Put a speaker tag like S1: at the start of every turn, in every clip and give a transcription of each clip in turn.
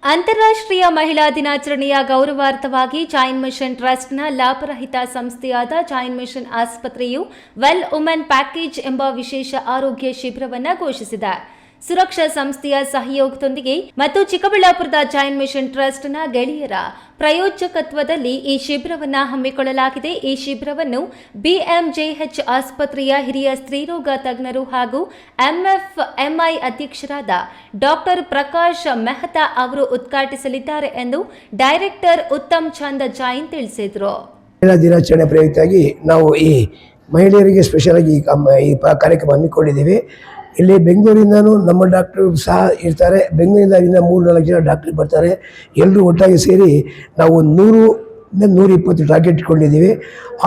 S1: ಅಂತಾರಾಷ್ಟ್ರೀಯ ಮಹಿಳಾ ದಿನಾಚರಣೆಯ ಗೌರವಾರ್ಥವಾಗಿ ಜೈನ್ ಮಿಷನ್ ಟ್ರಸ್ಟ್ನ ಲಾಭರಹಿತ ಸಂಸ್ಥೆಯಾದ ಜೈನ್ ಮಿಷನ್ ಆಸ್ಪತ್ರೆಯು ವೆಲ್ ವುಮೆನ್ ಪ್ಯಾಕೇಜ್ ಎಂಬ ವಿಶೇಷ ಆರೋಗ್ಯ ಶಿಬಿರವನ್ನು ಘೋಷಿಸಿದೆ. ಸುರಕ್ಷಾ ಸಂಸ್ಥೆಯ ಸಹಯೋಗದೊಂದಿಗೆ ಮತ್ತು ಚಿಕ್ಕಬಳ್ಳಾಪುರದ ಜೈನ್ ಮಿಷನ್ ಟ್ರಸ್ಟ್ನ ಗೆಳೆಯರ ಪ್ರಾಯೋಜಕತ್ವದಲ್ಲಿ ಈ ಶಿಬಿರವನ್ನು ಹಮ್ಮಿಕೊಳ್ಳಲಾಗಿದೆ. ಈ ಶಿಬಿರವನ್ನು ಬಿಎಂಜೆಎಚ್ ಆಸ್ಪತ್ರೆಯ ಹಿರಿಯ ಸ್ತ್ರೀರೋಗ ತಜ್ಞರು ಹಾಗೂ ಎಂಎಫ್ಎಂಐ ಅಧ್ಯಕ್ಷರಾದ ಡಾಕ್ಟರ್ ಪ್ರಕಾಶ್ ಮೆಹ್ತಾ ಅವರು ಉದ್ಘಾಟಿಸಲಿದ್ದಾರೆ ಎಂದು ಡೈರೆಕ್ಟರ್ ಉತ್ತಮ್ ಚಂದ್ ಜೈನ್ ತಿಳಿಸಿದರು.
S2: ಮಹಿಳಾ ದಿನಾಚರಣೆ ಪ್ರಯುಕ್ತವಾಗಿ ನಾವು ಈ ಮಹಿಳೆಯರಿಗೆ ಸ್ಪೆಷಲ್ ಆಗಿ ಈ ಕಾರ್ಯಕ್ರಮ ಹಮ್ಮಿಕೊಂಡಿದ್ದೀವಿ. ಇಲ್ಲಿ ಬೆಂಗಳೂರಿಂದನೂ ನಮ್ಮ ಡಾಕ್ಟ್ರು ಸಹ ಇರ್ತಾರೆ. ಬೆಂಗಳೂರಿಂದ 3-4 ಜನ ಡಾಕ್ಟ್ರು ಬರ್ತಾರೆ. ಎಲ್ಲರೂ ಒಟ್ಟಾಗಿ ಸೇರಿ ನಾವು 100-120 ಟಾರ್ಗೆಟ್ ಇಟ್ಕೊಂಡಿದ್ದೀವಿ.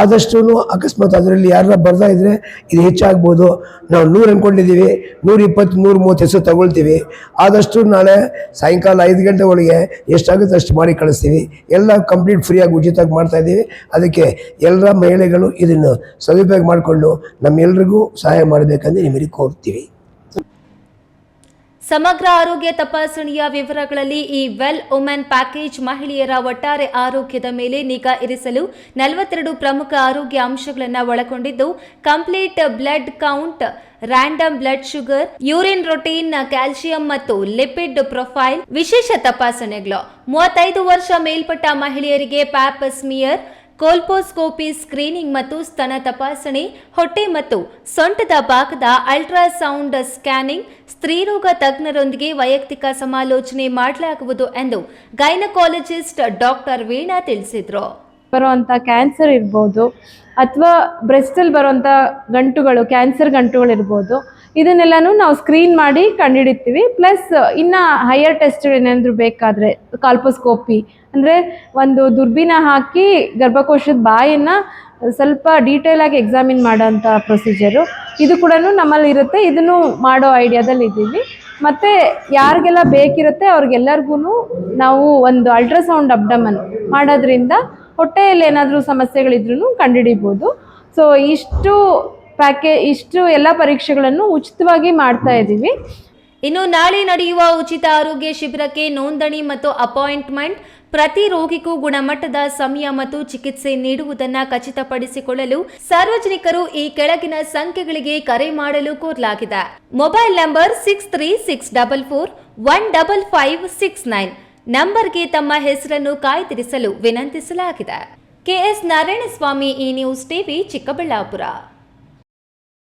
S2: ಆದಷ್ಟು ಅಕಸ್ಮಾತ್ ಅದರಲ್ಲಿ ಯಾರ ಬರ್ತಾ ಇದ್ದರೆ ಇದು ಹೆಚ್ಚಾಗ್ಬೋದು. ನಾವು 100 ಅಂದ್ಕೊಂಡಿದ್ದೀವಿ, 120-130 ಹೆಸರು ತಗೊಳ್ತೀವಿ. ಆದಷ್ಟು ನಾಳೆ ಸಾಯಂಕಾಲ 5 ಗಂಟೆ ಒಳಗೆ ಎಷ್ಟಾಗುತ್ತೆ ಅಷ್ಟು ಮಾಡಿ ಕಳಿಸ್ತೀವಿ. ಎಲ್ಲ ಕಂಪ್ಲೀಟ್ ಫ್ರೀಯಾಗಿ ಉಚಿತವಾಗಿ ಮಾಡ್ತಾಯಿದ್ದೀವಿ. ಅದಕ್ಕೆ ಎಲ್ಲ ಮಹಿಳೆಗಳು ಇದನ್ನು ಸದುಪಯೋಗ ಮಾಡಿಕೊಂಡು ನಮ್ಮೆಲ್ಲರಿಗೂ ಸಹಾಯ ಮಾಡಬೇಕಂದ್ರೆ ನಿಮಗೆ ಕೋರ್ತೀವಿ.
S1: ಸಮಗ್ರ ಆರೋಗ್ಯ ತಪಾಸಣೆಯ ವಿವರಗಳಲ್ಲಿ ಈ ವೆಲ್ ವುಮೆನ್ ಪ್ಯಾಕೇಜ್ ಮಹಿಳೆಯರ ಒಟ್ಟಾರೆ ಆರೋಗ್ಯದ ಮೇಲೆ ನಿಗಾ ಇರಿಸಲು 42 ಪ್ರಮುಖ ಆರೋಗ್ಯ ಅಂಶಗಳನ್ನು ಒಳಗೊಂಡಿದ್ದು, complete blood count, random blood sugar, urine routine, calcium ಮತ್ತು ಲಿಪಿಡ್ ಪ್ರೊಫೈಲ್ ವಿಶೇಷ ತಪಾಸಣೆಗಳು. 35 ವರ್ಷ ಮೇಲ್ಪಟ್ಟ ಮಹಿಳೆಯರಿಗೆ ಪ್ಯಾಪ್ ಸ್ಮಿಯರ್, ಕೋಲ್ಪೋಸ್ಕೋಪಿ ಸ್ಕ್ರೀನಿಂಗ್ ಮತ್ತು ಸ್ತನ ತಪಾಸಣೆ, ಹೊಟ್ಟೆ ಮತ್ತು ಸೊಂಟದ ಭಾಗದ ಅಲ್ಟ್ರಾಸೌಂಡ್ ಸ್ಕ್ಯಾನಿಂಗ್, ಸ್ತ್ರೀರೋಗ ತಜ್ಞರೊಂದಿಗೆ ವೈಯಕ್ತಿಕ ಸಮಾಲೋಚನೆ ಮಾಡಲಾಗುವುದು ಎಂದು ಗೈನಕಾಲಜಿಸ್ಟ್ ಡಾಕ್ಟರ್ ವೀಣಾ ತಿಳಿಸಿದರು.
S3: ಬರುವಂಥ ಕ್ಯಾನ್ಸರ್ ಇರ್ಬೋದು ಅಥವಾ ಬ್ರೆಸ್ಟಲ್ಲಿ ಬರುವಂಥ ಗಂಟುಗಳು, ಕ್ಯಾನ್ಸರ್ ಗಂಟುಗಳಿರ್ಬೋದು, ಇದನ್ನೆಲ್ಲನೂ ನಾವು ಸ್ಕ್ರೀನ್ ಮಾಡಿ ಕಂಡುಹಿಡಿತೀವಿ. ಪ್ಲಸ್ ಇನ್ನು ಹೈಯರ್ ಟೆಸ್ಟ್ ಏನಾದರೂ ಬೇಕಾದರೆ ಕಾಲ್ಪೋಸ್ಕೋಪಿ ಅಂದರೆ ಒಂದು ದುರ್ಬೀನ ಹಾಕಿ ಗರ್ಭಕೋಶದ ಬಾಯನ್ನು ಸ್ವಲ್ಪ ಡೀಟೇಲಾಗಿ ಎಕ್ಸಾಮಿನ್ ಮಾಡೋಂಥ ಪ್ರೊಸೀಜರು ಇದು ಕೂಡ ನಮ್ಮಲ್ಲಿ ಇರುತ್ತೆ. ಇದನ್ನು ಮಾಡೋ ಐಡಿಯಾದಲ್ಲಿ ಇದ್ದೀವಿ. ಮತ್ತು ಯಾರಿಗೆಲ್ಲ ಬೇಕಿರುತ್ತೆ ಅವ್ರಿಗೆಲ್ಲರಿಗೂ ನಾವು ಒಂದು ಅಲ್ಟ್ರಾಸೌಂಡ್ ಅಬ್ಡಮನ್ ಮಾಡೋದ್ರಿಂದ ಹೊಟ್ಟೆಯಲ್ಲಿ ಏನಾದರೂ ಸಮಸ್ಯೆಗಳಿದ್ರೂ ಕಂಡುಹಿಡಿಬೋದು. ಸೊ ಇಷ್ಟು ಎಲ್ಲ ಪರೀಕ್ಷೆಗಳನ್ನು ಉಚಿತವಾಗಿ ಮಾಡ್ತಾ ಇದ್ದೀವಿ.
S1: ಇನ್ನು ನಾಳೆ ನಡೆಯುವ ಉಚಿತ ಆರೋಗ್ಯ ಶಿಬಿರಕ್ಕೆ ನೋಂದಣಿ ಮತ್ತು ಅಪಾಯಿಂಟ್ಮೆಂಟ್, ಪ್ರತಿ ರೋಗಿಗೂ ಗುಣಮಟ್ಟದ ಸಮಯ ಮತ್ತು ಚಿಕಿತ್ಸೆ ನೀಡುವುದನ್ನು ಖಚಿತಪಡಿಸಿಕೊಳ್ಳಲು ಸಾರ್ವಜನಿಕರು ಈ ಕೆಳಗಿನ ಸಂಖ್ಯೆಗಳಿಗೆ ಕರೆ ಮಾಡಲು ಕೋರಲಾಗಿದೆ. ಮೊಬೈಲ್ ನಂಬರ್ 6364415569 ನಂಬರ್ಗೆ ತಮ್ಮ ಹೆಸರನ್ನು ಕಾಯ್ದಿರಿಸಲು ವಿನಂತಿಸಲಾಗಿದೆ. ಕೆಎಸ್ ನಾರಾಯಣಸ್ವಾಮಿ, ಈ ನ್ಯೂಸ್ ಟಿವಿ, ಚಿಕ್ಕಬಳ್ಳಾಪುರ.